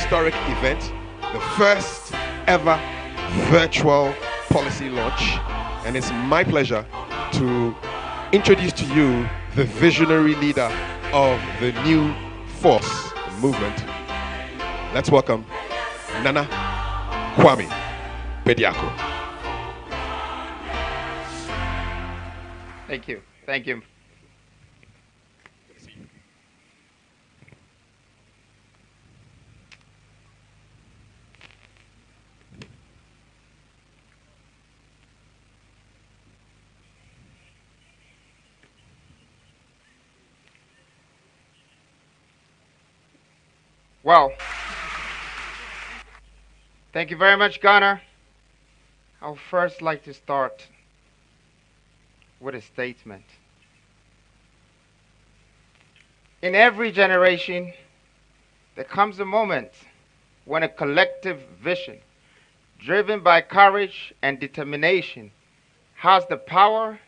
historic event, the first ever virtual policy launch, and it's my pleasure to introduce to you the visionary leader of the new force movement. Let's welcome Nana Kwame Bediako. Thank you. Thank you. Well, thank you very much, Ghana. I would first like to start with a statement. In every generation, there comes a moment when a collective vision, driven by courage and determination, has the power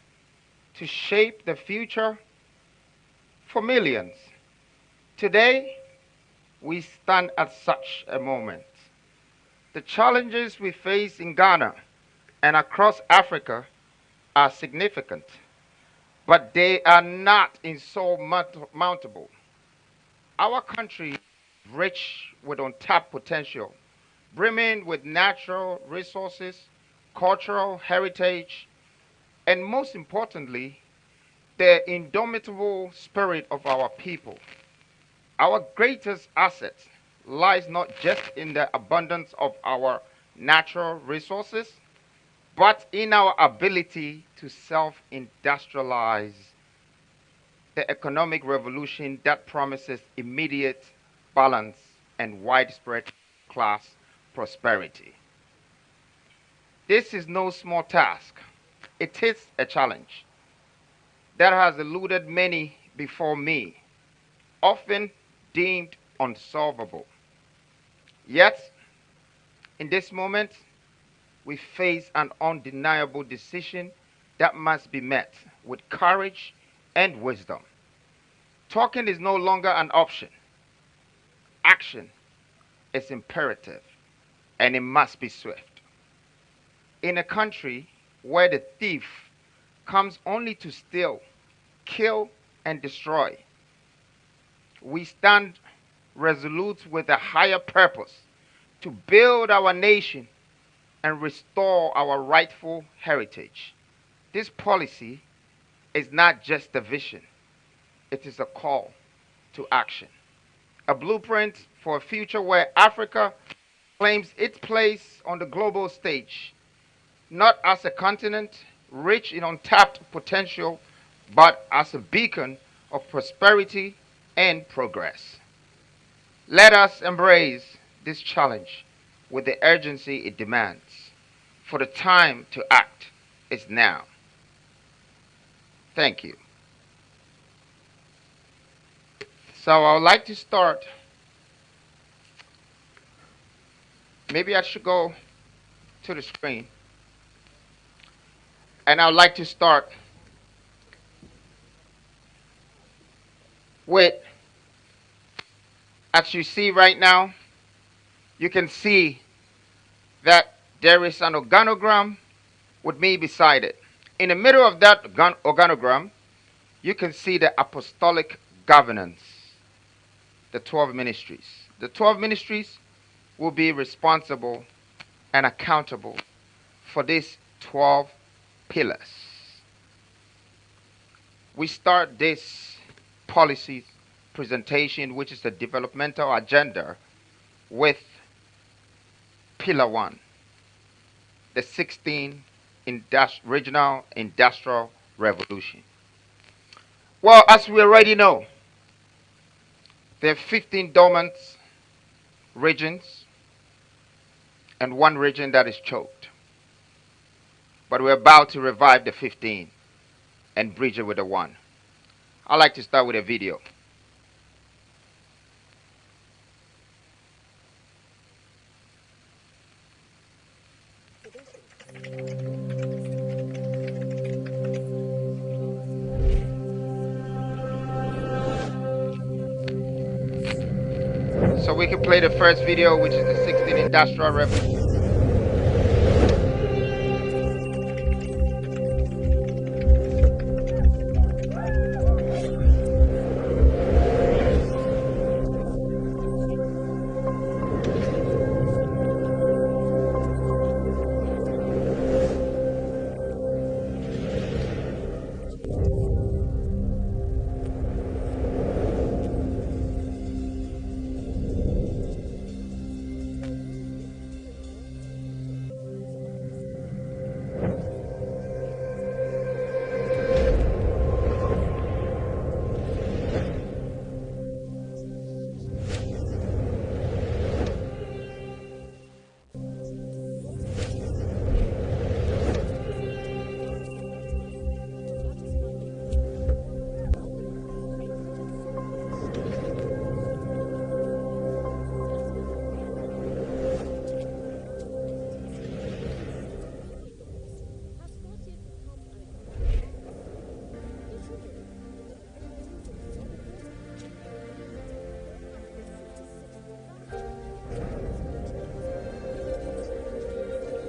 to shape the future for millions. Today, we stand at such a moment. The challenges we face in Ghana and across Africa are significant, but they are not insurmountable. Our country is rich with untapped potential, brimming with natural resources, cultural heritage, and most importantly, the indomitable spirit of our people. Our greatest asset lies not just in the abundance of our natural resources, but in our ability to self-industrialize, the economic revolution that promises immediate balance and widespread class prosperity. This is no small task. It is a challenge that has eluded many before me, often deemed unsolvable. Yet, in this moment, we face an undeniable decision that must be met with courage and wisdom. Talking is no longer an option. Action is imperative, and it must be swift. In a country where the thief comes only to steal, kill, and destroy, we stand resolute with a higher purpose to build our nation and restore our rightful heritage. This policy is not just a vision, it is a call to action. A blueprint for a future where Africa claims its place on the global stage, not as a continent rich in untapped potential, but as a beacon of prosperity and progress. Let us embrace this challenge with the urgency it demands, for the time to act is now. Thank you. So I would like to start. Maybe I should go to the screen. And I would like to start with, as you see right now, you can see that there is an organogram with me beside it. In the middle of that organogram, you can see the apostolic governance, the 12 ministries. The 12 ministries will be responsible and accountable for these 12 pillars. We start this policy presentation, which is the developmental agenda, with pillar 1, the 16th regional industrial revolution. Well, as we already know, there are 15 dormant regions and one region that is choked. But we're about to revive the 15 and bridge it with the 1. I'd like to start with a video. So So we can play the first video, which is the 16th Industrial Revolution.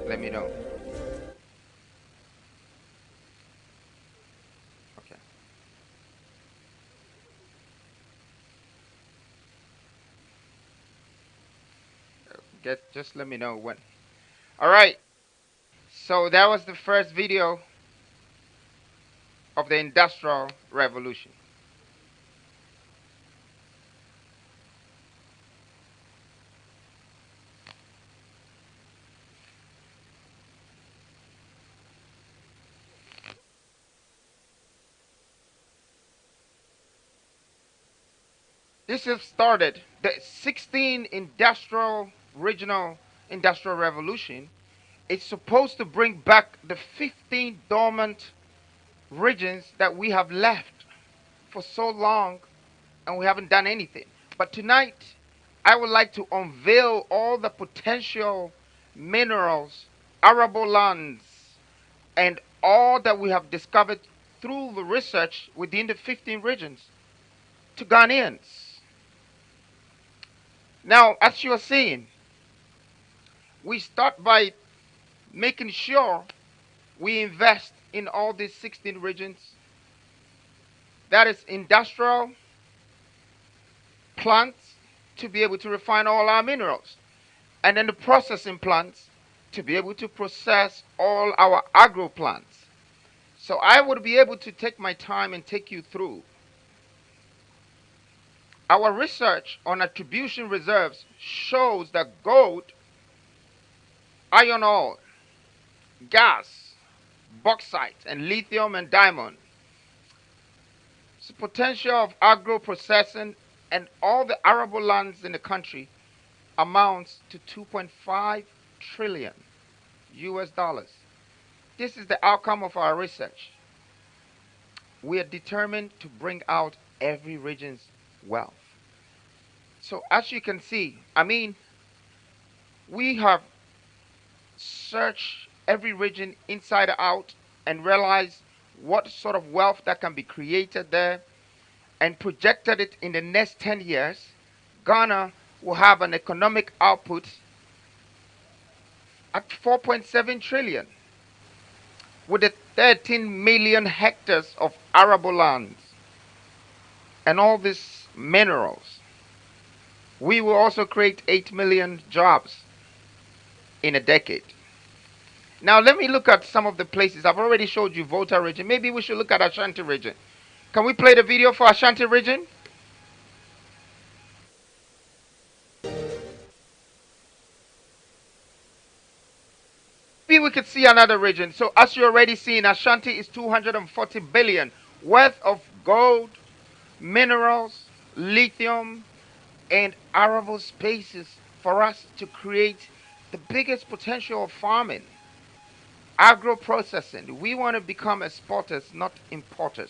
Let me know. Okay. Just let me know when. All right. So that was the first video of the Industrial Revolution. This has started the 16th regional industrial revolution. It's supposed to bring back the 15 dormant regions that we have left for so long and we haven't done anything. But tonight, I would like to unveil all the potential minerals, arable lands, and all that we have discovered through the research within the 15 regions to Ghanaians. Now, as you are seeing, we start by making sure we invest in all these 16 regions. That is industrial plants to be able to refine all our minerals. And then the processing plants to be able to process all our agro plants. So I would be able to take my time and take you through. Our research on attribution reserves shows that gold, iron ore, gas, bauxite, and lithium and diamond. The potential of agro processing and all the arable lands in the country amounts to 2.5 trillion US dollars. This is the outcome of our research. We are determined to bring out every region's wealth. So as you can see, we have searched every region inside out and realized what sort of wealth that can be created there and projected it in the next 10 years. Ghana will have an economic output at 4.7 trillion with the 13 million hectares of arable lands and all these minerals. We will also create 8 million jobs in a decade. Now let me look at some of the places. I've already showed you Volta region. Maybe we should look at Ashanti region. Can we play the video for Ashanti region? Maybe we could see another region. So as you already seen, Ashanti is 240 billion worth of gold, minerals, lithium, and arable spaces for us to create the biggest potential of farming. Agro processing. We want to become exporters, not importers.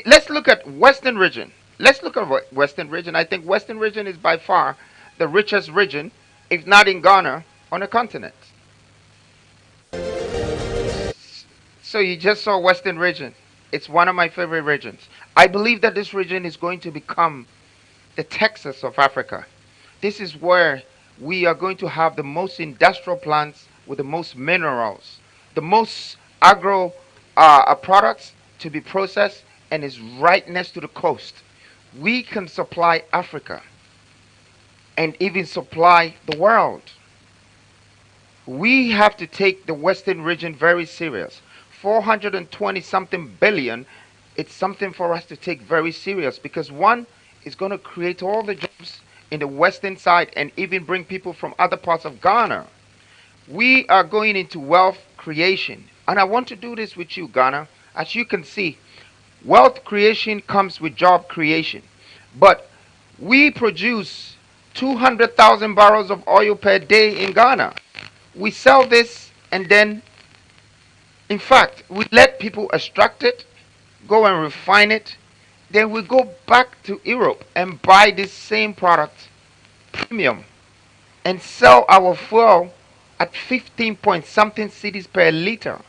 Let's look at Western region. Let's look at Western region. I think Western region is by far the richest region, if not in Ghana, on the continent. So you just saw Western region. It's one of my favorite regions. I believe that this region is going to become the Texas of Africa. This is where we are going to have the most industrial plants with the most minerals, the most agro products to be processed, and is right next to the coast. We can supply Africa and even supply the world. We have to take the Western region very serious. 420 something billion, it's something for us to take very serious, because one is going to create all the jobs in the western side and even bring people from other parts of Ghana. We are going into wealth creation. And I want to do this with you, Ghana. As you can see, wealth creation comes with job creation. But we produce 200,000 barrels of oil per day in Ghana. We sell this, and then, in fact, we let people extract it, go and refine it. Then we go back to Europe and buy this same product premium and sell our fuel at 15 point something cedis per liter.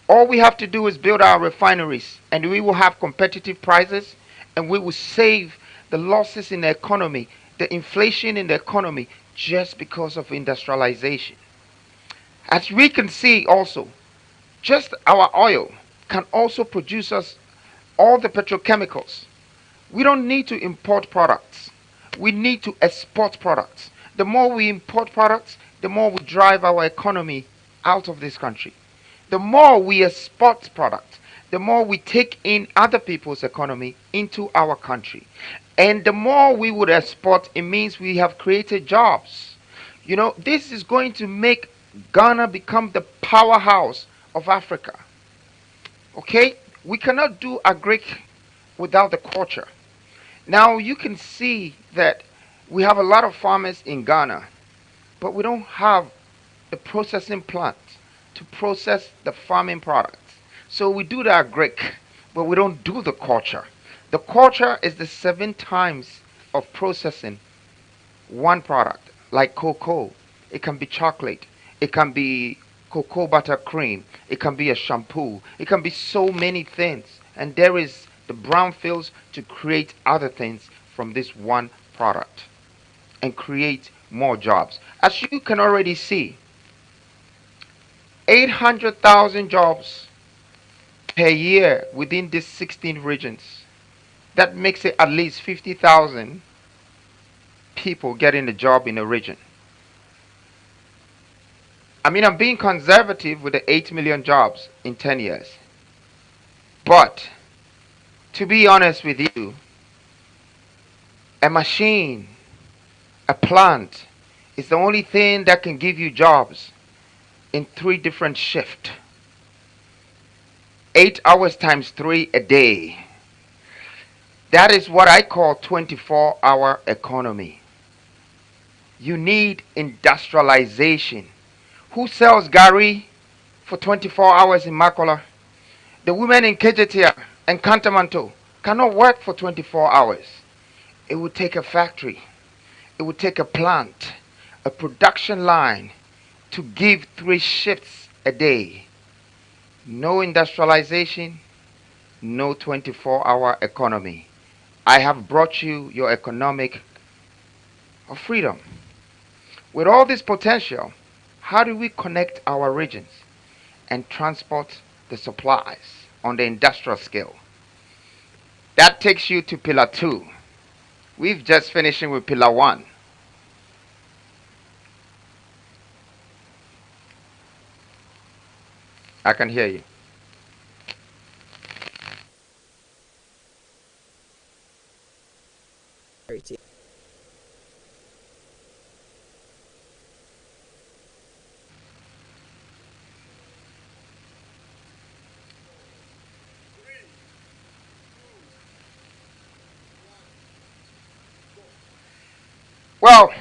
All we have to do is build our refineries, and we will have competitive prices, and we will save the losses in the economy, the inflation in the economy, just because of industrialization. As we can see also, just our oil can also produce us all the petrochemicals. We don't need to import products. We need to export products. The more we import products, the more we drive our economy out of this country. The more we export products, the more we take in other people's economy into our country. And the more we would export, it means we have created jobs. You know, this is going to make Ghana become the powerhouse of Africa. Okay? We cannot do agric without the culture. Now you can see that we have a lot of farmers in Ghana, but we don't have the processing plants to process the farming products. So we do the agric, but we don't do the culture. The culture is the 7 times of processing one product, like cocoa. It can be chocolate. It can be cocoa butter cream. It can be a shampoo. It can be so many things. And there is the brownfields to create other things from this one product and create more jobs. As you can already see, 800,000 jobs per year within these 16 regions. That makes it at least 50,000 people getting a job in a region. I mean, I'm being conservative with the 8 million jobs in 10 years. But, to be honest with you, a machine, a plant, is the only thing that can give you jobs in 3 different shifts. 8 hours times 3 a day. That is what I call 24-hour economy. You need industrialization. Who sells Gary for 24 hours in Makola? The women in Kejetia and Kantamanto cannot work for 24 hours. It would take a factory. It would take a plant, a production line to give 3 shifts a day. No industrialization, no 24-hour economy. I have brought you your economic freedom. With all this potential, how do we connect our regions and transport the supplies on the industrial scale? That takes you to pillar 2. We've just finishing with pillar 1. I can hear you. Well,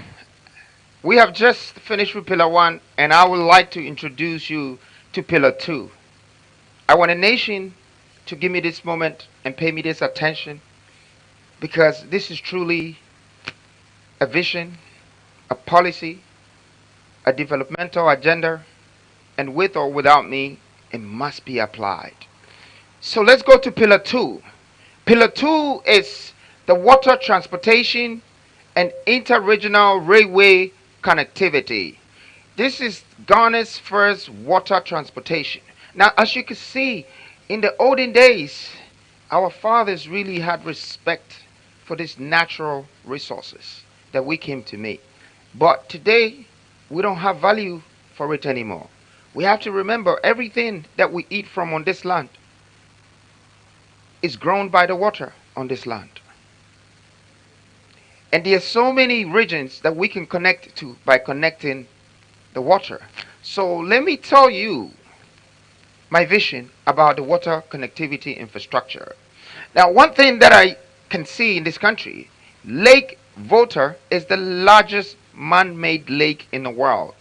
we have just finished with pillar 1, and I would like to introduce you to pillar 2. I want a nation to give me this moment and pay me this attention, because this is truly a vision, a policy, a developmental agenda, and with or without me, it must be applied. So let's go to pillar 2. Pillar 2 is the water transportation and inter-regional railway connectivity. This is Ghana's first water transportation. Now, as you can see, in the olden days, our fathers really had respect for these natural resources that we came to meet. But today, we don't have value for it anymore. We have to remember everything that we eat from on this land is grown by the water on this land. And there are so many regions that we can connect to by connecting the water. So let me tell you my vision about the water connectivity infrastructure. Now, one thing that I can see in this country, Lake Volta is the largest man-made lake in the world.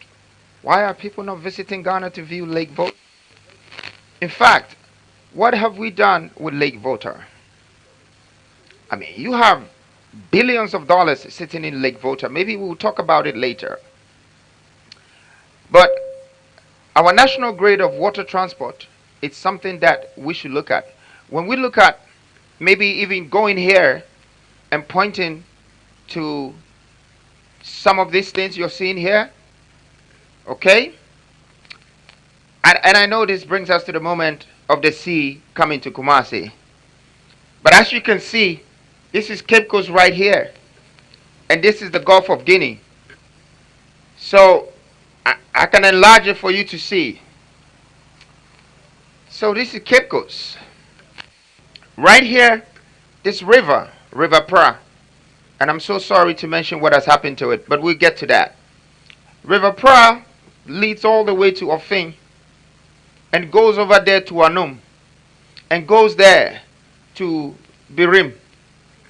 Why are people not visiting Ghana to view Lake Volta? In fact, what have we done with Lake Volta? I mean, you have billions of dollars sitting in Lake Volta. Maybe we'll talk about it later. But our national grid of water transport, it's something that we should look at. When we look at maybe even going here and pointing to some of these things you're seeing here, okay? And I know this brings us to the moment of the sea coming to Kumasi. But as you can see, this is Cape Coast right here. And this is the Gulf of Guinea. So I can enlarge it for you to see. So this is Cape Coast. Right here, this river, River Pra. And I'm so sorry to mention what has happened to it, but we'll get to that. River Pra leads all the way to Ofin and goes over there to Anum and goes there to Birim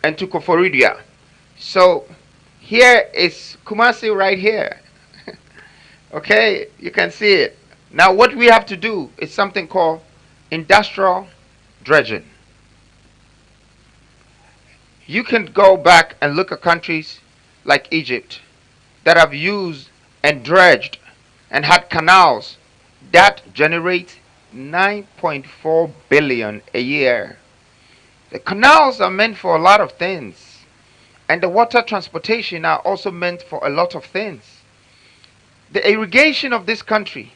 and to Koforidia. So here is Kumasi right here. Okay, you can see it. Now what we have to do is something called industrial dredging. You can go back and look at countries like Egypt that have used and dredged and had canals that generate 9.4 billion a year. The canals are meant for a lot of things, and the water transportation are also meant for a lot of things. The irrigation of this country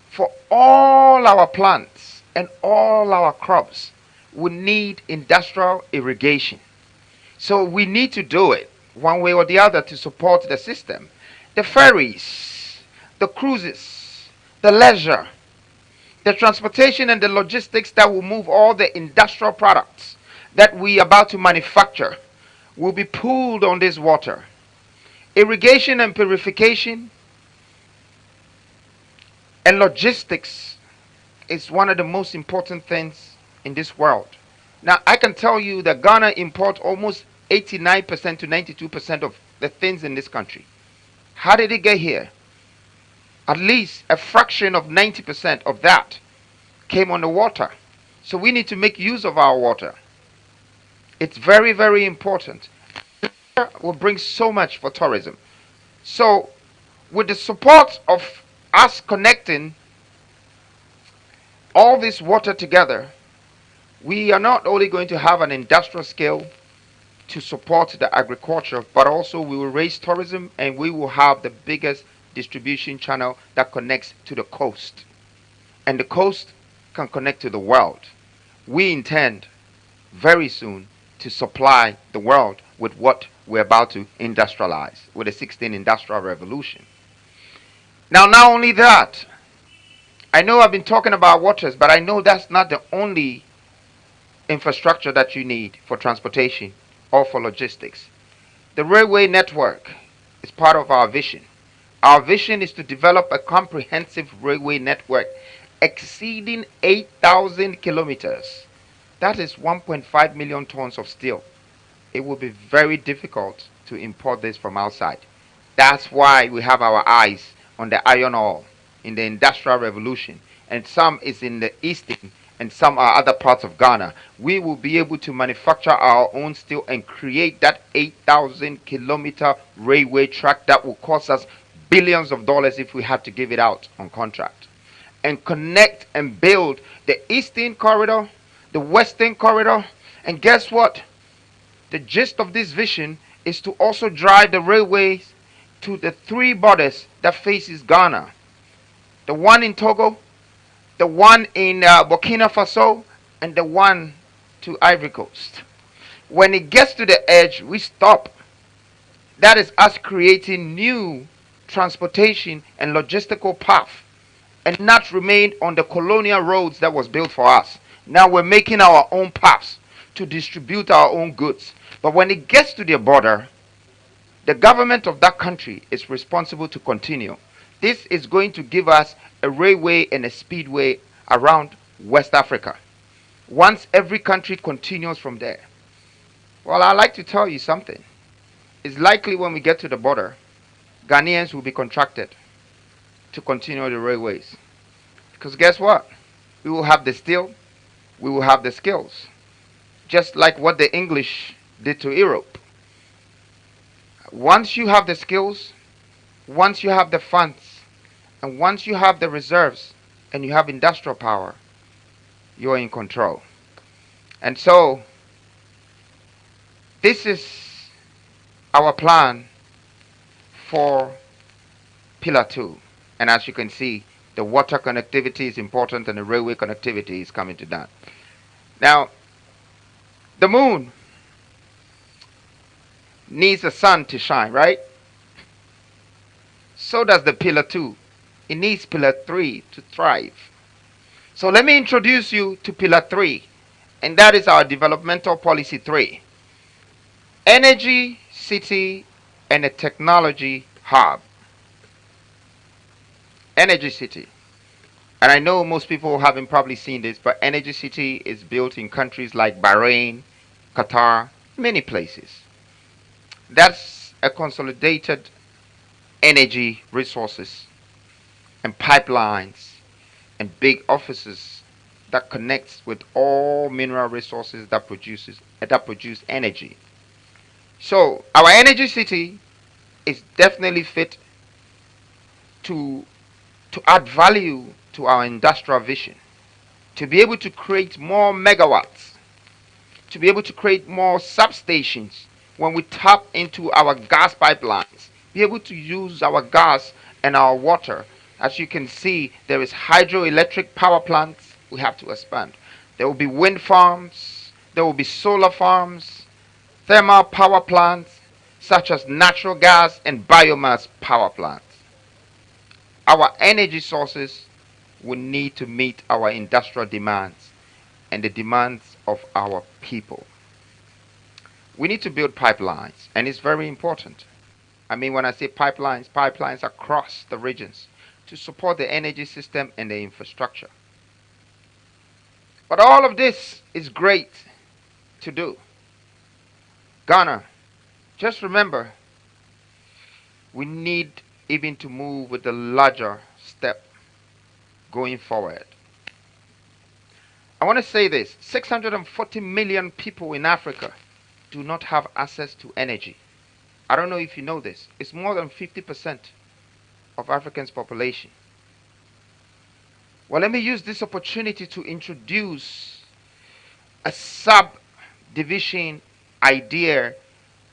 for all our plants and all our crops will need industrial irrigation. So we need to do it one way or the other to support the system. The ferries, the cruises, the leisure, the transportation and the logistics that will move all the industrial products that we are about to manufacture will be pooled on this water. Irrigation and purification and logistics is one of the most important things in this world. Now, I can tell you that Ghana imports almost 89% to 92% of the things in this country. How did it get here? At least a fraction of 90% of that came on the water. So we need to make use of our water. It's very, very important. It will bring so much for tourism. So with the support of us connecting all this water together, we are not only going to have an industrial scale to support the agriculture, but also we will raise tourism and we will have the biggest distribution channel that connects to the coast. And the coast can connect to the world. We intend very soon to supply the world with what we're about to industrialize with the 16th Industrial Revolution. Now, not only that, I know I've been talking about waters, but I know that's not the only infrastructure that you need for transportation or for logistics. The railway network is part of our vision. Our vision is to develop a comprehensive railway network exceeding 8,000 kilometers. That is 1.5 million tons of steel. It will be very difficult to import this from outside. That's why we have our eyes on the iron ore in the Industrial Revolution, and some is in the eastern and some are other parts of Ghana. We will be able to manufacture our own steel and create that 8,000 kilometer railway track that will cost us billions of dollars if we have to give it out on contract. And connect and build the eastern corridor, the western corridor, and guess what? The gist of this vision is to also drive the railways to the three borders that faces Ghana. The one in Togo, the one in Burkina Faso, and the one to Ivory Coast. When it gets to the edge, we stop. That is us creating new transportation and logistical path and not remain on the colonial roads that was built for us. Now we're making our own paths to distribute our own goods. But when it gets to the border, the government of that country is responsible to continue. This is going to give us a railway and a speedway around West Africa. Once every country continues from there. Well, I'd like to tell you something. It's likely when we get to the border, Ghanaians will be contracted to continue the railways. Because guess what? We will have the steel, we will have the skills. Just like what the English did to Europe. Once you have the skills, once you have the funds, and once you have the reserves, and you have industrial power, you're in control. And so, this is our plan for Pillar 2. And as you can see, the water connectivity is important and the railway connectivity is coming to that. Now, the moon needs the sun to shine, right? So does the Pillar 2. It needs Pillar 3 to thrive. So let me introduce you to Pillar 3, and that is our developmental policy 3. Energy, city, and a technology hub. Energy city. And I know most people haven't probably seen this, but Energy City is built in countries like Bahrain, Qatar, many places. That's a consolidated energy resources and pipelines and big offices that connects with all mineral resources that produce energy. So our energy city is definitely fit to add value to our industrial vision, to be able to create more megawatts, to be able to create more substations when we tap into our gas pipelines, be able to use our gas and our water. As you can see, there is hydroelectric power plants we have to expand. There will be wind farms, there will be solar farms, thermal power plants, such as natural gas and biomass power plants. Our energy sources will need to meet our industrial demands and the demands of our people. We need to build pipelines, and it's very important. I mean, when I say pipelines, pipelines across the regions to support the energy system and the infrastructure. But all of this is great to do. Ghana, just remember, we need even to move with a larger step going forward. I want to say this, 640 million people in Africa do not have access to energy. I don't know if you know this. It's more than 50% of Africans' population. Well, let me use this opportunity to introduce a subdivision idea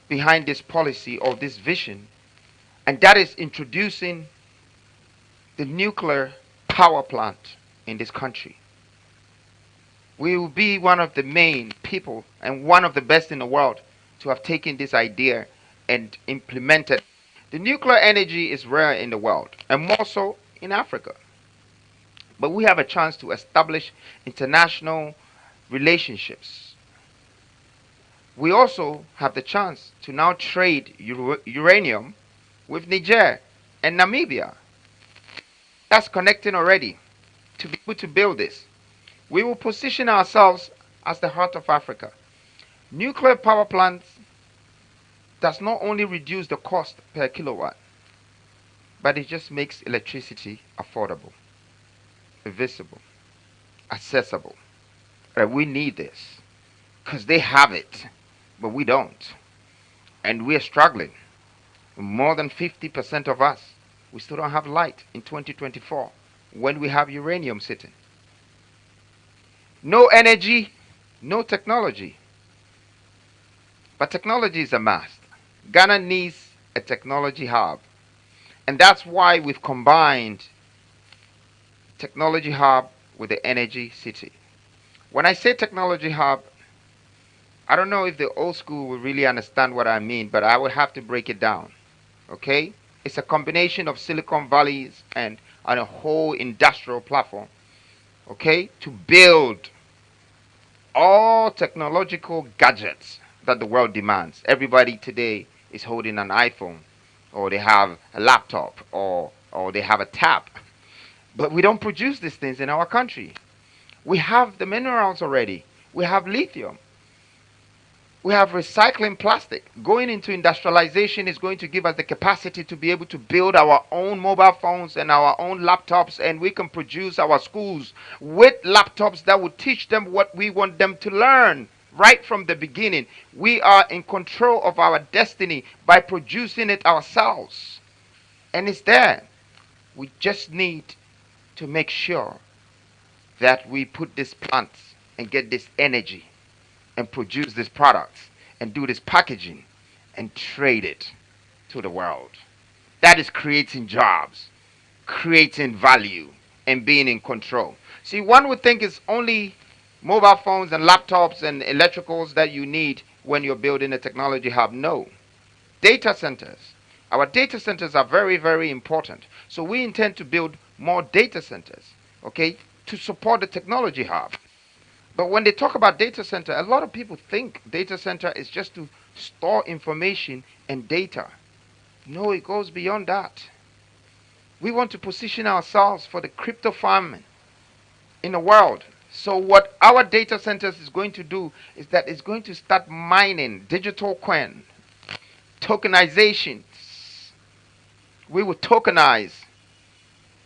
behind this policy or this vision, and that is introducing the nuclear power plant in this country. We will be one of the main people and one of the best in the world to have taken this idea and implemented. The nuclear energy is rare in the world, and more so in Africa. But we have a chance to establish international relationships. We also have the chance to now trade uranium with Niger and Namibia. That's connecting already to be able to build this. We will position ourselves as the heart of Africa. Nuclear power plants does not only reduce the cost per kilowatt, but it just makes electricity affordable, visible, accessible. We need this because they have it, but we don't. And we are struggling. More than 50% of us, we still don't have light in 2024 when we have uranium sitting. No energy, no technology. But technology is a must. Ghana needs a technology hub. And that's why we've combined technology hub with the energy city. When I say technology hub, I don't know if the old school will really understand what I mean, but I will have to break it down. Okay? It's a combination of Silicon Valleys and a whole industrial platform. Okay? To build all technological gadgets that the world demands. Everybody today is holding an iPhone, or they have a laptop, or they have a tab. But we don't produce these things in our country. We have the minerals already. We have lithium. We have recycling plastic. Going into industrialization is going to give us the capacity to be able to build our own mobile phones and our own laptops, and we can produce our schools with laptops that will teach them what we want them to learn right from the beginning. We are in control of our destiny by producing it ourselves. And it's there. We just need to make sure that we put these plants and get this energy and produce these products and do this packaging and trade it to the world. That is creating jobs, creating value, and being in control. See, one would think it's only mobile phones and laptops and electricals that you need when you're building a technology hub. No. Data centers. Our data centers are very, very important. So we intend to build more data centers, okay, to support the technology hub. But when they talk about data center, a lot of people think data center is just to store information and data. No, it goes beyond that. We want to position ourselves for the crypto farming in the world. So what our data centers is going to do is that it's going to start mining digital coin, tokenization. We will tokenize.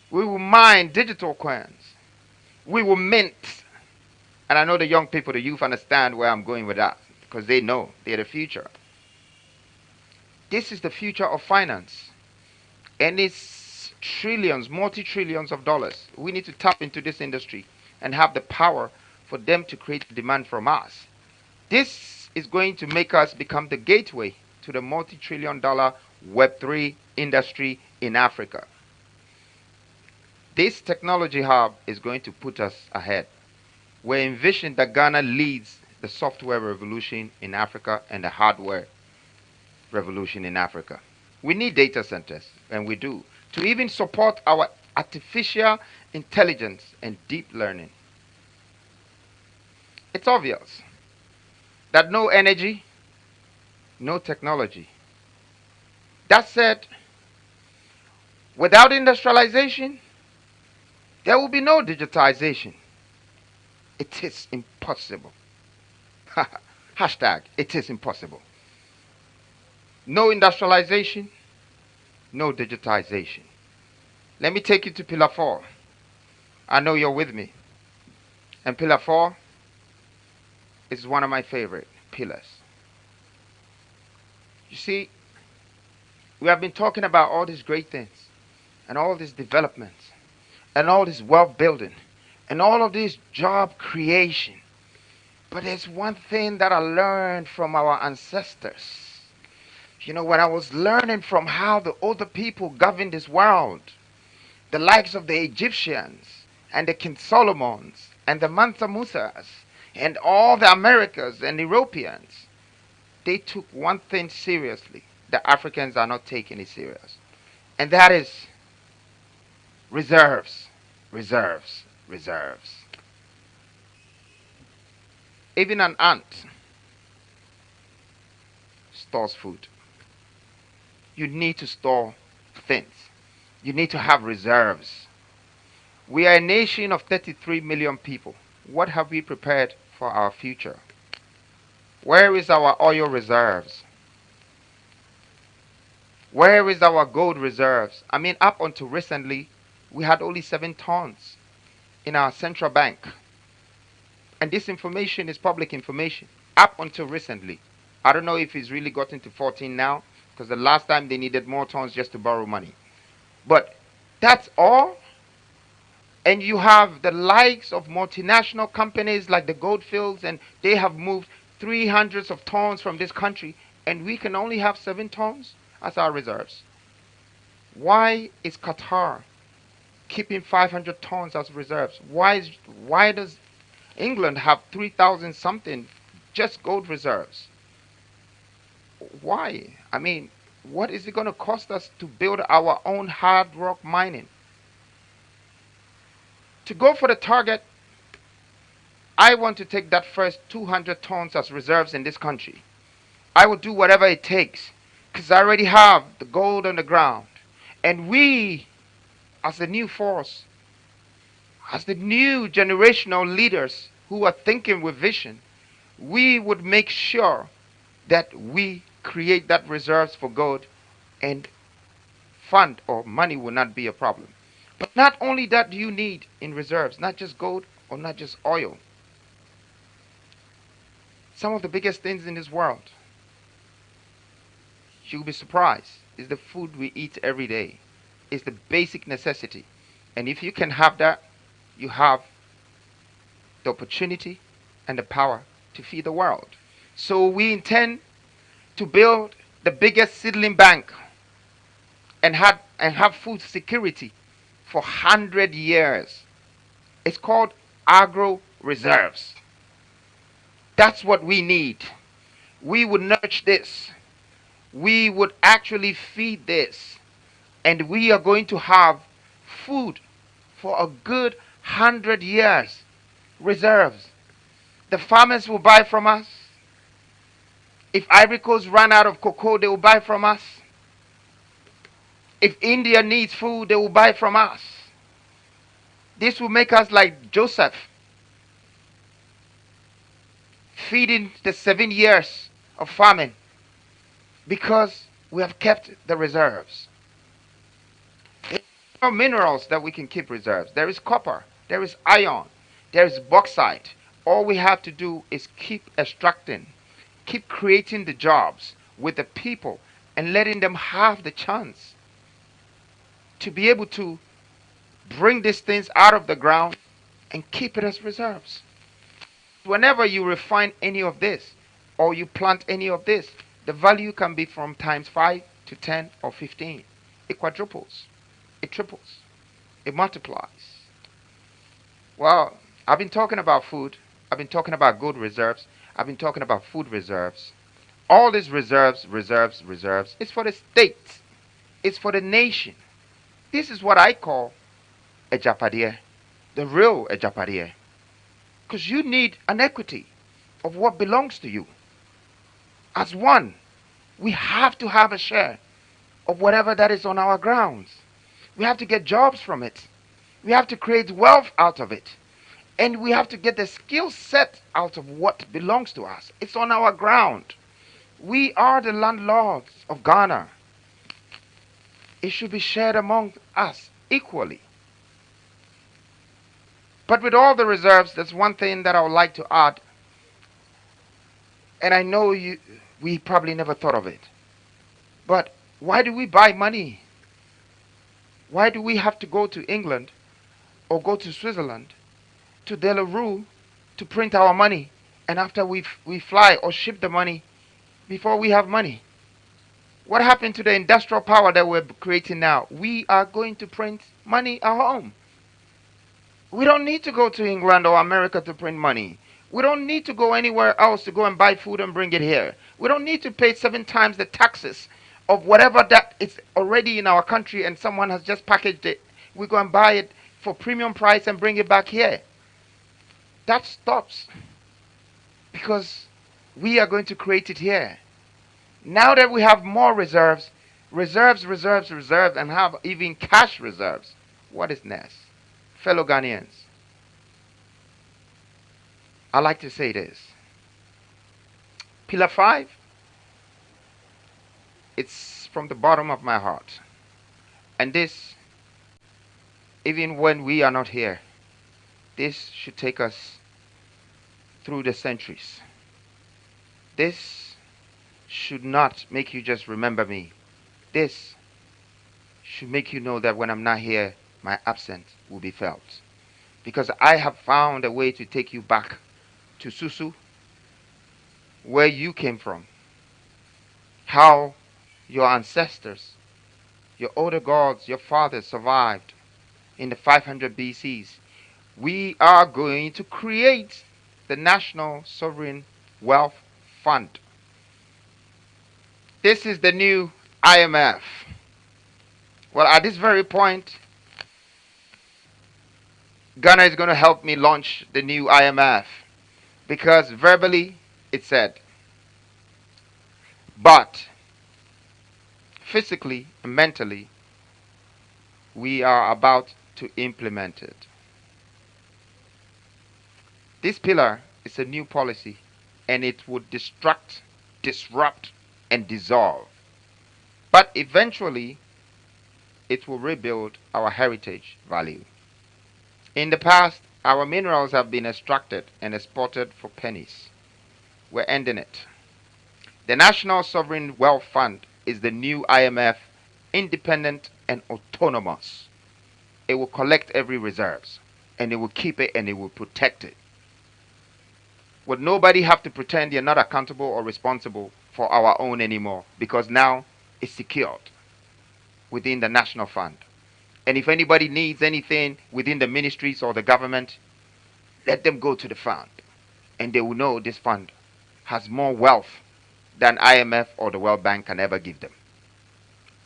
We will mine digital coins. We will mint. And I know the young people, the youth understand where I'm going with that because they know they're the future. This is the future of finance. And it's trillions, multi-trillions of dollars. We need to tap into this industry and have the power for them to create demand from us. This is going to make us become the gateway to the multi-trillion dollar Web3 industry in Africa. This technology hub is going to put us ahead. We envision that Ghana leads the software revolution in Africa and the hardware revolution in Africa. We need data centers, and we do, to even support our artificial intelligence and deep learning. It's obvious that no energy, no technology. That said, without industrialization, there will be no digitization. It is impossible. Hashtag, it is impossible. No industrialization, no digitization. Let me take you to Pillar 4. I know you're with me. And Pillar 4 is one of my favorite pillars. You see, we have been talking about all these great things and all these developments and all this wealth building and all of this job creation. But there's one thing that I learned from our ancestors. You know, when I was learning from how the older people governed this world, the likes of the Egyptians and the King Solomons and the Mansa Musas and all the Americas and Europeans, they took one thing seriously. The Africans are not taking it serious. And that is reserves, reserves, reserves. Even an ant stores food. You need to store things. You need to have reserves. We are a nation of 33 million people. What have we prepared for our future? Where is our oil reserves? Where is our gold reserves? I mean, up until recently, we had only 7 tons in our central bank. And this information is public information. Up until recently. I don't know if it's really gotten to 14 now, because the last time they needed more tons just to borrow money. But that's all. And you have the likes of multinational companies like the Goldfields, and they have moved 300s of tons from this country, and we can only have 7 tons as our reserves. Why is Qatar keeping 500 tons as reserves? Why does England have 3,000 something just gold reserves? Why? I mean, what is it going to cost us to build our own hard rock mining? To go for the target, I want to take that first 200 tons as reserves in this country. I will do whatever it takes because I already have the gold on the ground. And we, as the new force, as the new generational leaders who are thinking with vision, we would make sure that we create that reserves for gold, and fund or money will not be a problem. But not only that do you need in reserves, not just gold or not just oil. Some of the biggest things in this world, you'll be surprised, is the food we eat every day. It's the basic necessity. And if you can have that, you have the opportunity and the power to feed the world. So we intend to build the biggest seedling bank and have food security for 100 years. It's called agro reserves. That's what we need. We would nurture this. We would actually feed this. And we are going to have food for a good 100 years. Reserves. The farmers will buy from us. If Ivory Coast run out of cocoa, they will buy from us. If India needs food, they will buy from us. This will make us like Joseph, feeding the 7 years of famine, because we have kept the reserves. There are minerals that we can keep reserves. There is copper, there is iron, there is bauxite. All we have to do is keep extracting, keep creating the jobs with the people and letting them have the chance to be able to bring these things out of the ground and keep it as reserves. Whenever you refine any of this or you plant any of this, the value can be from times 5 to 10 or 15. It quadruples, it triples, it multiplies. Well, I've been talking about food, I've been talking about gold reserves, I've been talking about food reserves. All these reserves, it's for the state, it's for the nation. This is what I call a Japadier, the real Japadier. Because you need an equity of what belongs to you. As one, we have to have a share of whatever that is on our grounds. We have to get jobs from it. We have to create wealth out of it. And we have to get the skill set out of what belongs to us. It's on our ground. We are the landlords of Ghana. It should be shared among us equally. But with all the reserves, there's one thing that I would like to add. And I know we probably never thought of it. But why do we buy money? Why do we have to go to England or go to Switzerland, to Delarue, to print our money? And after we fly or ship the money, before we have money? What happened to the industrial power that we're creating now? We are going to print money at home. We don't need to go to England or America to print money. We don't need to go anywhere else to go and buy food and bring it here. We don't need to pay 7 times the taxes of whatever that is already in our country and someone has just packaged it. We go and buy it for premium price and bring it back here. That stops because we are going to create it here. Now that we have more reserves, and have even cash reserves, what is next? Fellow Ghanaians, I like to say this. Pillar 5, it's from the bottom of my heart. And this, even when we are not here, this should take us through the centuries. This should not make you just remember me. This should make you know that when I'm not here, my absence will be felt. Because I have found a way to take you back to Susu, where you came from. how your ancestors, your older gods, your fathers survived in the 500 BCs. We are going to create the National Sovereign Wealth Fund. This is the new IMF. Well, at this very point, Ghana is going to help me launch the new IMF because verbally it said, but physically and mentally, we are about to implement it. This pillar is a new policy and it would destruct, disrupt, and dissolve. But eventually, it will rebuild our heritage value. In the past, our minerals have been extracted and exported for pennies. We're ending it. The National Sovereign Wealth Fund is the new IMF, independent and autonomous. It will collect every reserves and it will keep it and it will protect it. Would nobody have to pretend you're not accountable or responsible for our own anymore because now it's secured within the National Fund. And if anybody needs anything within the ministries or the government, let them go to the fund. And they will know this fund has more wealth than IMF or the World Bank can ever give them.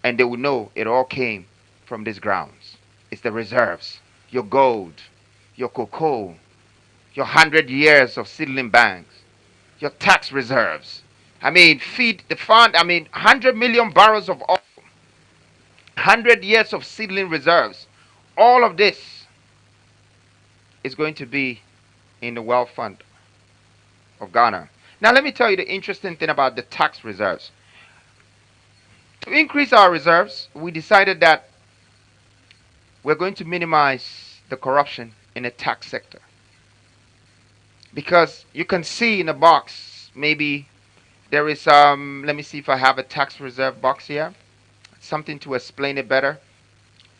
And they will know it all came from these grounds. It's the reserves, your gold, your cocoa, your 100 years of seedling banks, your tax reserves. Feed the fund. 100 million barrels of oil, 100 years of seedling reserves. All of this is going to be in the Wealth Fund of Ghana. Now, let me tell you the interesting thing about the tax reserves. To increase our reserves, we decided that we're going to minimize the corruption in the tax sector. Because you can see in the box, maybe there is, let me see if I have a tax reserve box here, something to explain it better.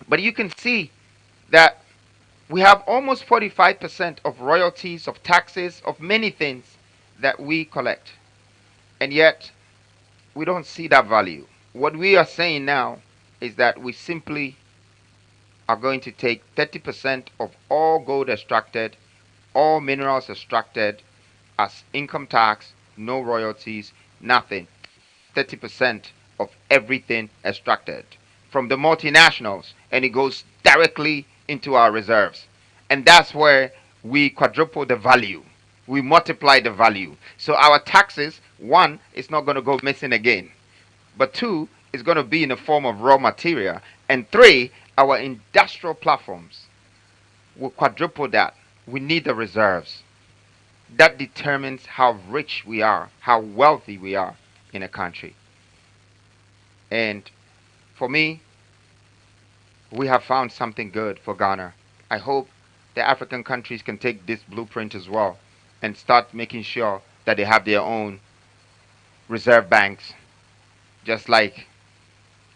But you can see that we have almost 45% of royalties, of taxes, of many things that we collect. And yet, we don't see that value. What we are saying now is that we simply are going to take 30% of all gold extracted, all minerals extracted as income tax, no royalties, nothing. 30% of everything extracted from the multinationals, and it goes directly into our reserves. And that's where we quadruple the value. We multiply the value. So our taxes, one, is not going to go missing again. But two, is going to be in the form of raw material. And three, our industrial platforms will quadruple that. We need the reserves. That determines how rich we are, how wealthy we are in a country. And for me, we have found something good for Ghana. I hope the African countries can take this blueprint as well and start making sure that they have their own reserve banks, just like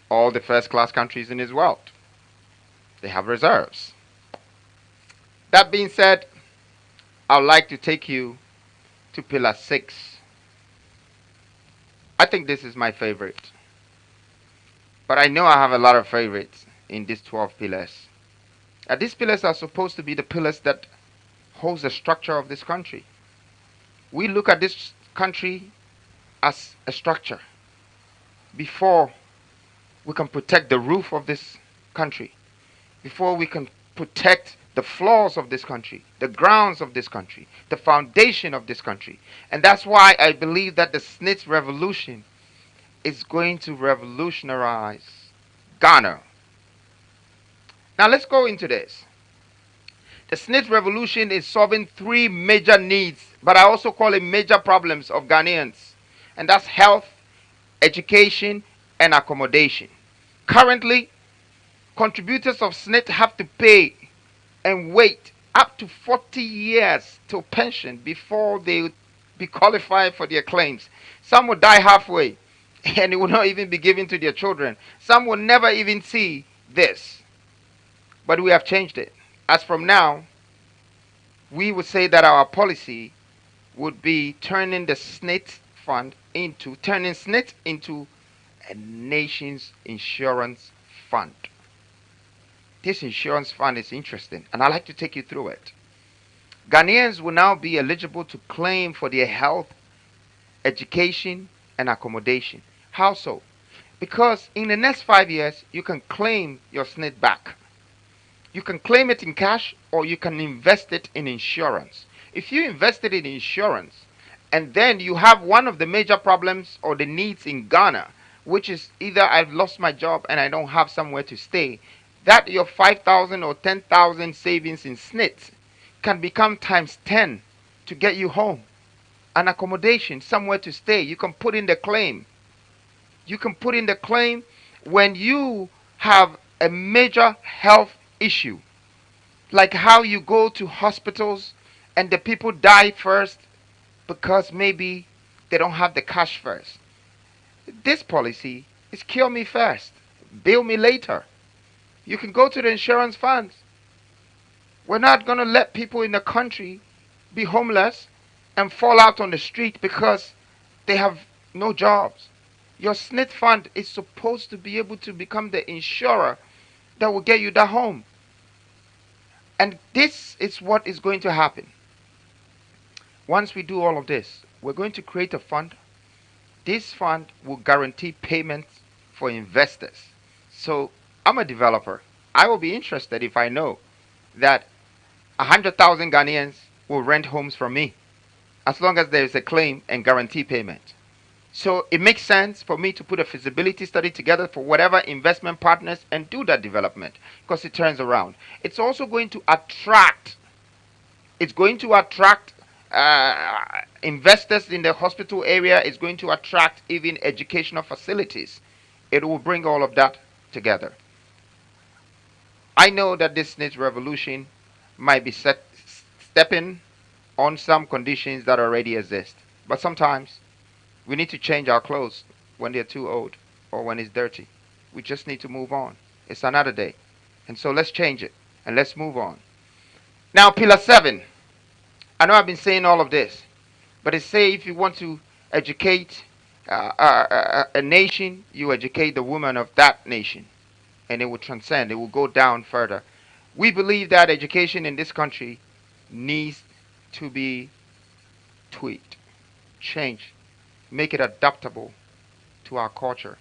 all the first-class countries in this world. They have reserves. That being said, I'd like to take you to Pillar 6. I think this is my favorite. But I know I have a lot of favorites in these 12 pillars. These pillars are supposed to be the pillars that holds the structure of this country. We look at this country as a structure before we can protect the roof of this country, before we can protect the floors of this country, the grounds of this country, the foundation of this country. And that's why I believe that the Smith Revolution is going to revolutionize Ghana. Now let's go into this. The Smith Revolution is solving three major needs, but I also call it major problems of Ghanaians. And that's health, education, and accommodation. Currently, contributors of SNIT have to pay and wait up to 40 years till pension before they be qualified for their claims. Some will die halfway and it will not even be given to their children. Some will never even see this. But we have changed it. As from now, we would say that our policy would be turning the SNIT fund into, turning SNIT into a nation's insurance fund. This insurance fund is interesting, and I'd like to take you through it. Ghanaians will now be eligible to claim for their health, education, and accommodation. How so? Because in the next 5 years, you can claim your SNIT back. You can claim it in cash or you can invest it in insurance. If you invest it in insurance and then you have one of the major problems or the needs in Ghana, which is either I've lost my job and I don't have somewhere to stay, that your 5,000 or 10,000 savings in SNIT can become times 10 to get you home. An accommodation, somewhere to stay. You can put in the claim. You can put in the claim when you have a major health issue, like how you go to hospitals and the people die first because maybe they don't have the cash first. This policy is cure me first, bill me later. You can go to the insurance funds. We're not going to let people in the country be homeless and fall out on the street because they have no jobs. Your SNIT fund is supposed to be able to become the insurer that will get you that home. And this is what is going to happen. Once we do all of this, we're going to create a fund. This fund will guarantee payments for investors. So I'm a developer. I will be interested if I know that 100,000 Ghanaians will rent homes from me as long as there is a claim and guarantee payment. So it makes sense for me to put a feasibility study together for whatever investment partners and do that development because it turns around. It's also going to attract. It's going to attract investors in the hospital area. It's going to attract even educational facilities. It will bring all of that together. I know that this next revolution might be stepping on some conditions that already exist, but sometimes we need to change our clothes when they're too old or when it's dirty. We just need to move on. It's another day. And so let's change it and let's move on. Now, Pillar 7. I know I've been saying all of this, but it says if you want to educate a nation, you educate the women of that nation. And it will transcend, it will go down further. We believe that education in this country needs to be tweaked, changed, make it adaptable to our culture.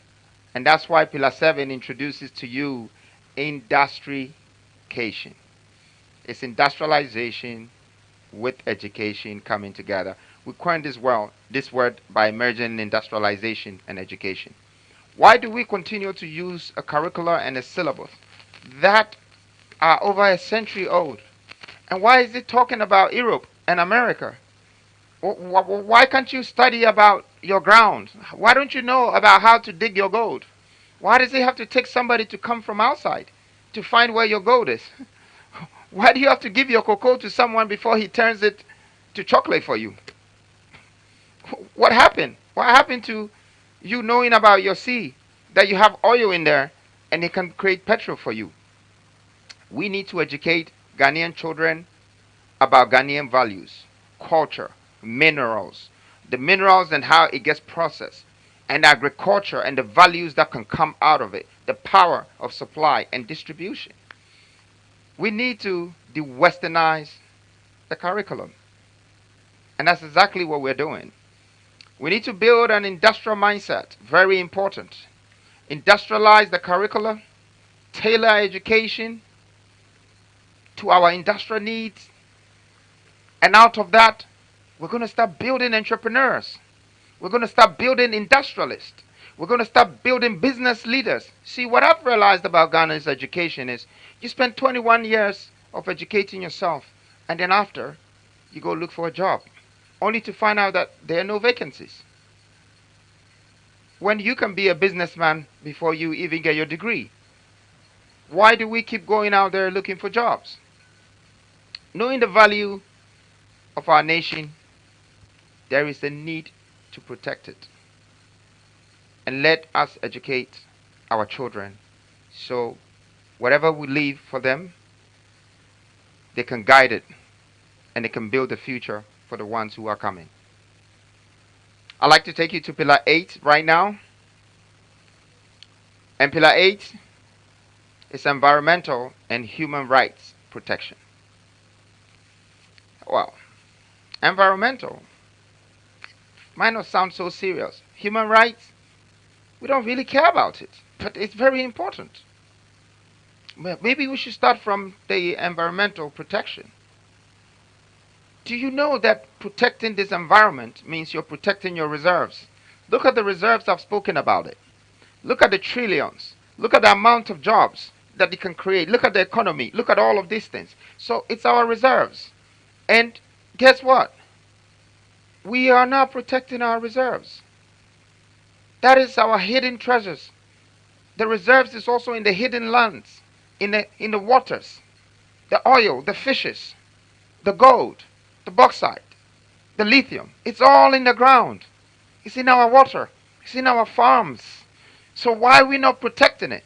And that's why Pillar 7 introduces to you industrification. It's industrialization with education coming together. We coined this word by merging industrialization and education. Why do we continue to use a curricula and a syllabus that are over a century old? And why is it talking about Europe and America? Why can't you study about your ground? Why don't you know about how to dig your gold? Why does it have to take somebody to come from outside to find where your gold is? Why do you have to give your cocoa to someone before he turns it to chocolate for you? What happened? What happened to you knowing about your sea, that you have oil in there and it can create petrol for you? We need to educate Ghanaian children about Ghanaian values, culture, minerals, the minerals and how it gets processed, and agriculture and the values that can come out of it, the power of supply and distribution. We need to de-westernize the curriculum. And that's exactly what we're doing. We need to build an industrial mindset, very important. Industrialize the curricula, tailor education to our industrial needs. And out of that, we're going to start building entrepreneurs. We're going to start building industrialists. We're going to start building business leaders. See, what I've realized about Ghana's education is you spend 21 years of educating yourself, and then after, you go look for a job, only to find out that there are no vacancies. When you can be a businessman before you even get your degree. Why do we keep going out there looking for jobs? Knowing the value of our nation, there is a need to protect it. And let us educate our children so whatever we leave for them, they can guide it and they can build a future for the ones who are coming. I'd like to take you to Pillar 8 right now. And pillar 8 is environmental and human rights protection. Well, environmental might not sound so serious. Human rights, we don't really care about it, but it's very important. Maybe we should start from the environmental protection. Do you know that protecting this environment means you're protecting your reserves? Look at the reserves, I've spoken about it. Look at the trillions. Look at the amount of jobs that it can create. Look at the economy. Look at all of these things. So it's our reserves. And guess what? We are now protecting our reserves. That is our hidden treasures. The reserves is also in the hidden lands, in the waters, the oil, the fishes, the gold, the bauxite, the lithium. It's all in the ground. It's in our water. It's in our farms. So why are we not protecting it?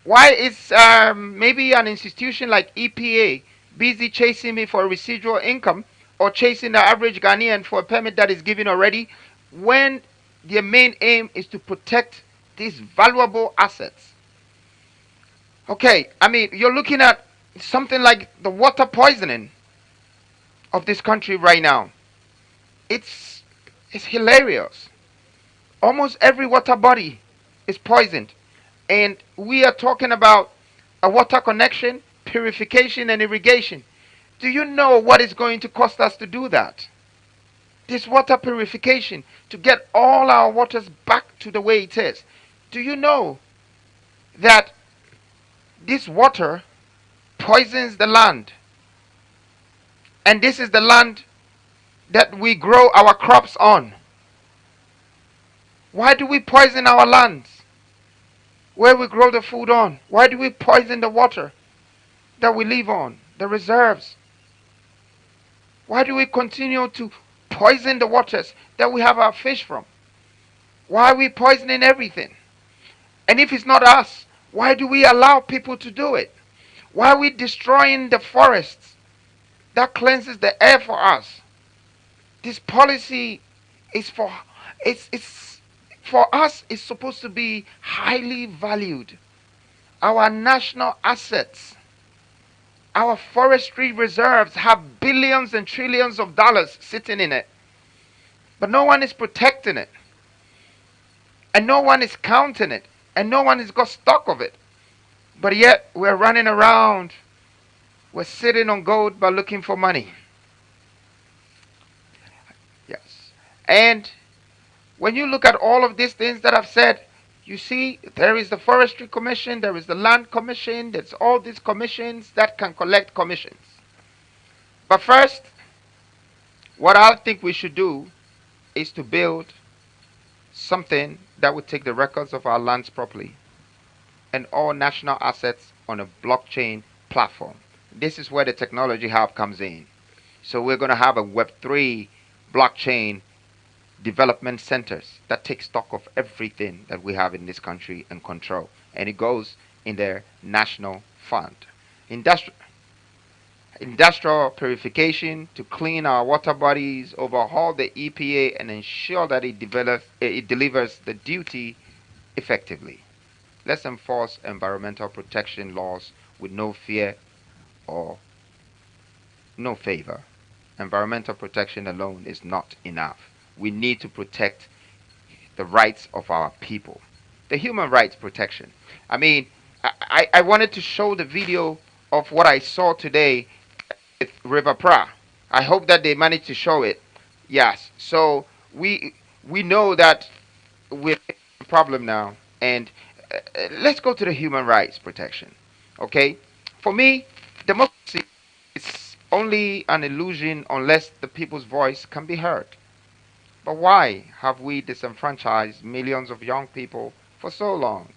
Why is maybe an institution like EPA busy chasing me for residual income or chasing the average Ghanaian for a permit that is given already when their main aim is to protect these valuable assets? Okay, I mean, you're looking at something like the water poisoning of this country right now. It's hilarious. Almost every water body is poisoned. And we are talking about a water connection, purification, and irrigation. Do you know what it's going to cost us to do that? This water purification, to get all our waters back to the way it is. Do you know that this water poisons the land? And this is the land that we grow our crops on. Why do we poison our lands where we grow the food on? Why do we poison the water that we live on, the reserves? Why do we continue to poison the waters that we have our fish from? Why are we poisoning everything? And if it's not us, why do we allow people to do it? Why are we destroying the forests that cleanses the air for us? This policy is for for us. It's supposed to be highly valued. Our national assets, our forestry reserves have billions and trillions of dollars sitting in it. But no one is protecting it. And no one is counting it. And no one has got stock of it. But yet we're running around. We're sitting on gold but looking for money. Yes. And when you look at all of these things that I've said, you see there is the Forestry Commission, there is the Land Commission, there's all these commissions that can collect commissions. But first, what I think we should do is to build something that would take the records of our lands properly and all national assets on a blockchain platform. This is where the technology hub comes in. So we're going to have a Web3 blockchain development centers that take stock of everything that we have in this country and control. And it goes in their national fund. Industrial purification to clean our water bodies, overhaul the EPA, and ensure that it delivers the duty effectively. Let's enforce environmental protection laws with no fear or no favor. Environmental protection alone is not enough. We need to protect the rights of our people. The human rights protection. I mean, I wanted to show the video of what I saw today with River Pra. I hope that they managed to show it. Yes. So we know that we're a problem now, and let's go to the human rights protection. Okay? For me, democracy is only an illusion unless the people's voice can be heard. But why have we disenfranchised millions of young people for so long?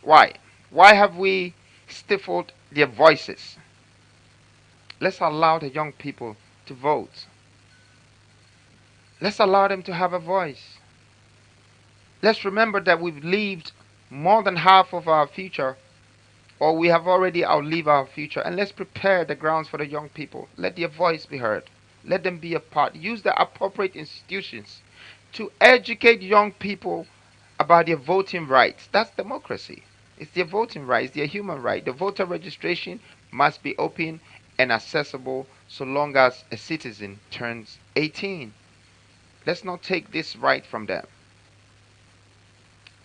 Why? Why have we stifled their voices? Let's allow the young people to vote. Let's allow them to have a voice. Let's remember that we've lived more than half of our future, or we have already outlived our future, and let's prepare the grounds for the young people. Let their voice be heard. Let them be a part. Use the appropriate institutions to educate young people about their voting rights. That's democracy. It's their voting rights, their human right. The voter registration must be open and accessible so long as a citizen turns 18. Let's not take this right from them.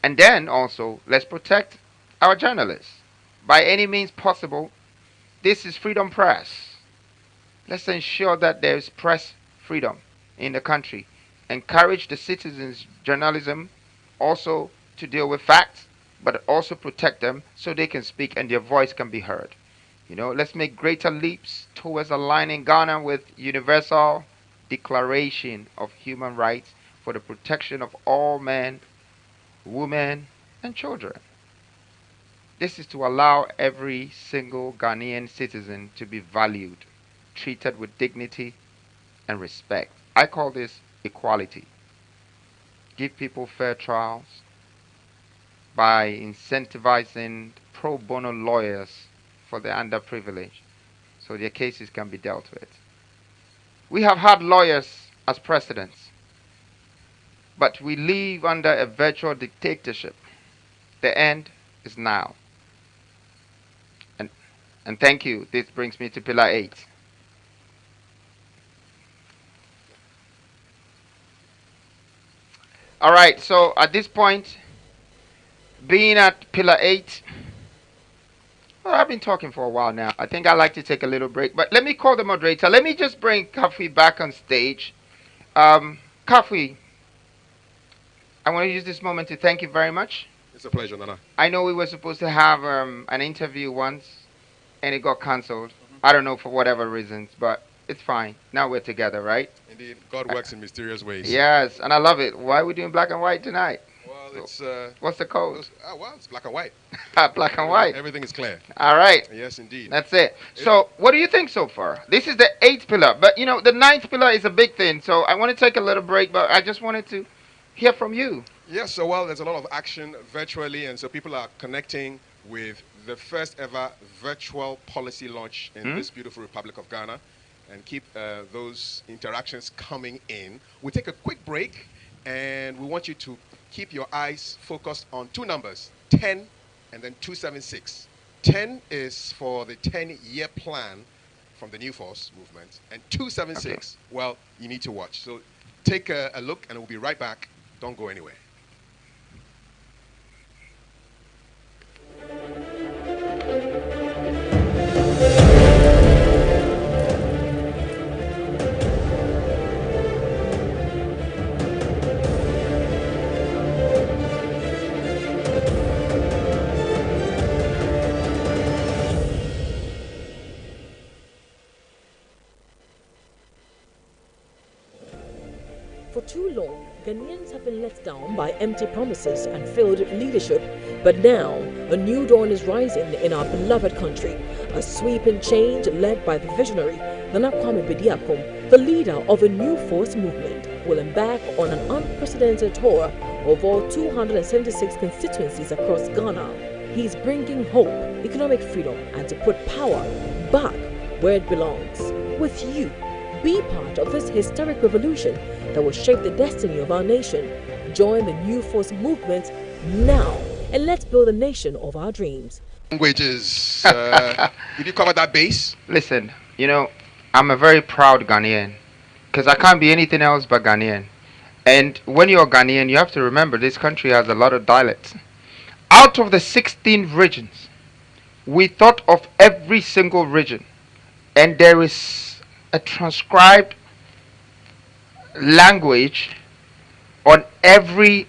And then also, let's protect our journalists. By any means possible, this is freedom press. Let's ensure that there is press freedom in the country. Encourage the citizens' journalism also to deal with facts, but also protect them so they can speak and their voice can be heard. Let's make greater leaps towards aligning Ghana with Universal Declaration of Human Rights for the protection of all men, women, and children. This is to allow every single Ghanaian citizen to be valued, treated with dignity and respect. I call this equality. Give people fair trials by incentivizing pro bono lawyers for the underprivileged so their cases can be dealt with. We have had lawyers as precedents, but we live under a virtual dictatorship. The end is now. And thank you. This brings me to Pillar 8. All right, so at this point, being at Pillar 8, well, I've been talking for a while now. I think I'd like to take a little break, but let me call the moderator. Let me just bring Kafui back on stage. Kafui, I want to use this moment to thank you very much. It's a pleasure, Nana. I know we were supposed to have an interview once, and it got cancelled. I don't know for whatever reasons, but it's fine. Now we're together, right? Indeed, God works in mysterious ways. Yes, and I love it. Why are we doing black and white tonight? Well, it's what's the code? well, it's black and white. Black and white. Everything is clear. All right. Yes, indeed. That's it. So, what do you think so far? This is the 8th pillar, but the 9th pillar is a big thing. So, I want to take a little break, but I just wanted to hear from you. Yes, so well, there's a lot of action virtually, and so people are connecting with the first ever virtual policy launch in this beautiful Republic of Ghana, and keep those interactions coming in. We'll take a quick break, and we want you to keep your eyes focused on two numbers, 10 and then 276. 10 is for the 10-year plan from the New Force movement, and 276, well, you need to watch. So take a look, and we'll be right back. Don't go anywhere. For too long, Ghanaians have been let down by empty promises and failed leadership, but now a new dawn is rising in our beloved country. A sweeping change led by the visionary Nana Kwame Bediako, the leader of a new force movement, will embark on an unprecedented tour of all 276 constituencies across Ghana. He is bringing hope, economic freedom, and to put power back where it belongs. With you, be part of this historic revolution that will shape the destiny of our nation. Join the New Force movement now, and let's build a nation of our dreams. Languages. Did you cover that base? Listen, I'm a very proud Ghanaian, because I can't be anything else but Ghanaian. And when you're Ghanaian, you have to remember this country has a lot of dialects. Out of the 16 regions, we thought of every single region, and there is a transcribed language on every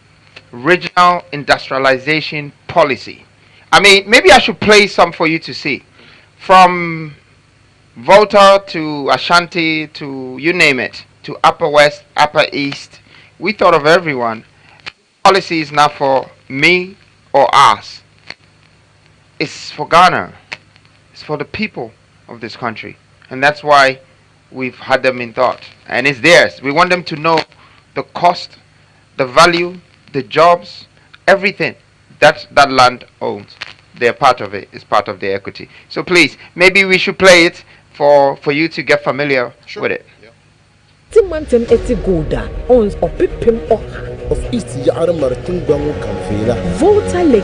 regional industrialization policy. I mean, maybe I should play some for you to see. From Volta to Ashanti to you name it, to Upper West, Upper East, we thought of everyone. Policy is not for me or us. It's for Ghana. It's for the people of this country. And that's why we've had them in thought, and it's theirs. We want them to know the cost, the value, the jobs, everything that land owns. They're part of it. It's part of their equity. So please, maybe we should play it for you to get familiar with it. Timantem eti goda ons opipim oha of East Yara Martin Bango Campina. Volta Lake,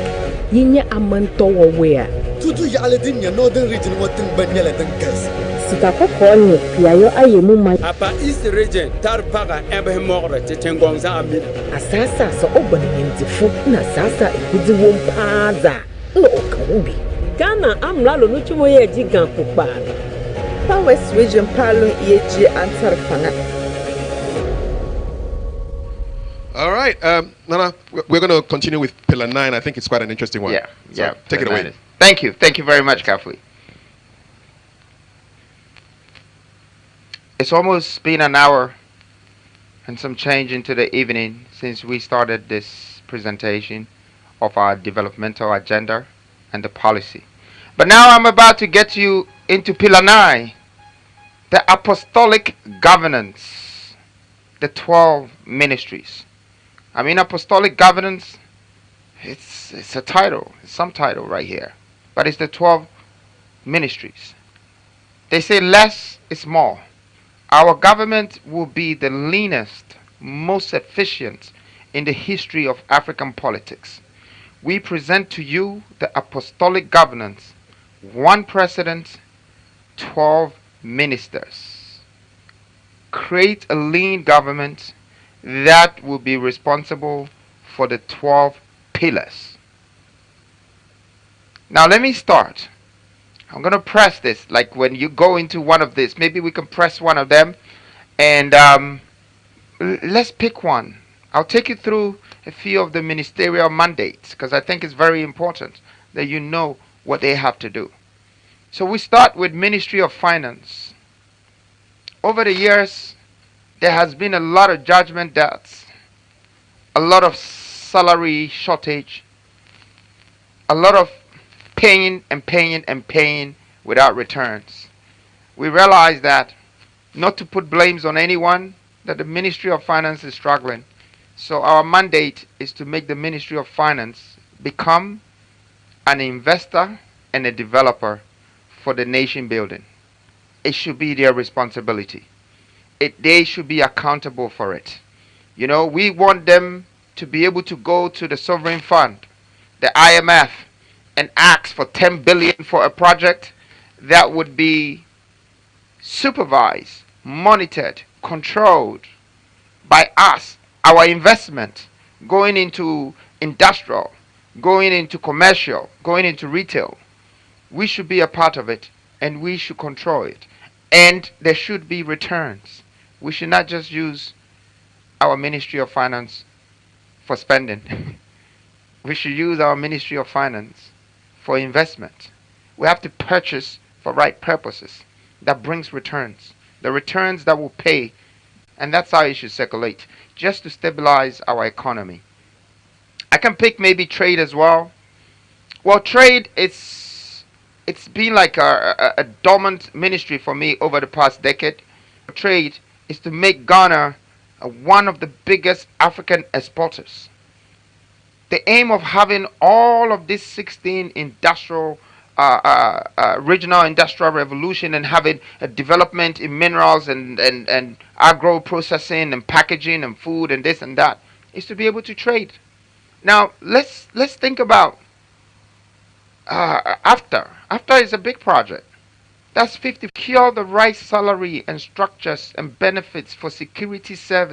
Yinya Amantowa where. Tutu Yaladin, your northern region, what in Banyala than Gas. Sikako Kone, Piayo Ayemuma. Apa East region, Tarpaga, Ebemore, Tengonza, Asasa so opening into foot na sasa ikuzi wompaza. Look, Ubi. Ghana, I'm Lalo Nuchumoye Jigan Pupani. West region Palo EG answer Fanga. All right, Nana, we're going to continue with Pillar 9. I think it's quite an interesting one. Yeah. Take it away. Thank you very much, Kafui. It's almost been an hour and some change into the evening since we started this presentation of our developmental agenda and the policy. But now I'm about to get you into Pillar 9, the apostolic governance, the 12 ministries. I mean, apostolic governance, it's a title, it's some title right here, but it's the 12 ministries. They say less is more. Our government will be the leanest, most efficient in the history of African politics. We present to you the apostolic governance, 1 president, 12 ministers. Create a lean government that will be responsible for the 12 pillars. Now let me start. I'm going to press this, like when you go into one of this, maybe we can press one of them and let's pick one. I'll take you through a few of the ministerial mandates because I think it's very important that you know what they have to do. So we start with Ministry of Finance. Over the years, there has been a lot of judgment debts, a lot of salary shortage, a lot of paying without returns. We realize that, not to put blames on anyone, that the Ministry of Finance is struggling. So our mandate is to make the Ministry of Finance become an investor and a developer for the nation building. It should be their responsibility. They should be accountable for it. You know, we want them to be able to go to the sovereign fund, the IMF, and ask for 10 billion for a project that would be supervised, monitored, controlled by us, our investment going into industrial, going into commercial, going into retail. We should be a part of it and we should control it. And there should be returns. We should not just use our Ministry of Finance for spending. We should use our Ministry of Finance for investment. We have to purchase for right purposes that brings returns. The returns that will pay, and that's how it should circulate, just to stabilize our economy. I can pick maybe trade as well. Well, trade, it's been like a dormant ministry for me over the past decade. Trade is to make Ghana one of the biggest African exporters. The aim of having all of these 16 industrial, regional industrial revolution and having a development in minerals and agro processing and packaging and food and this and that is to be able to trade. Now let's think about after is a big project. That's 50. Secure the right salary and structures and benefits for security service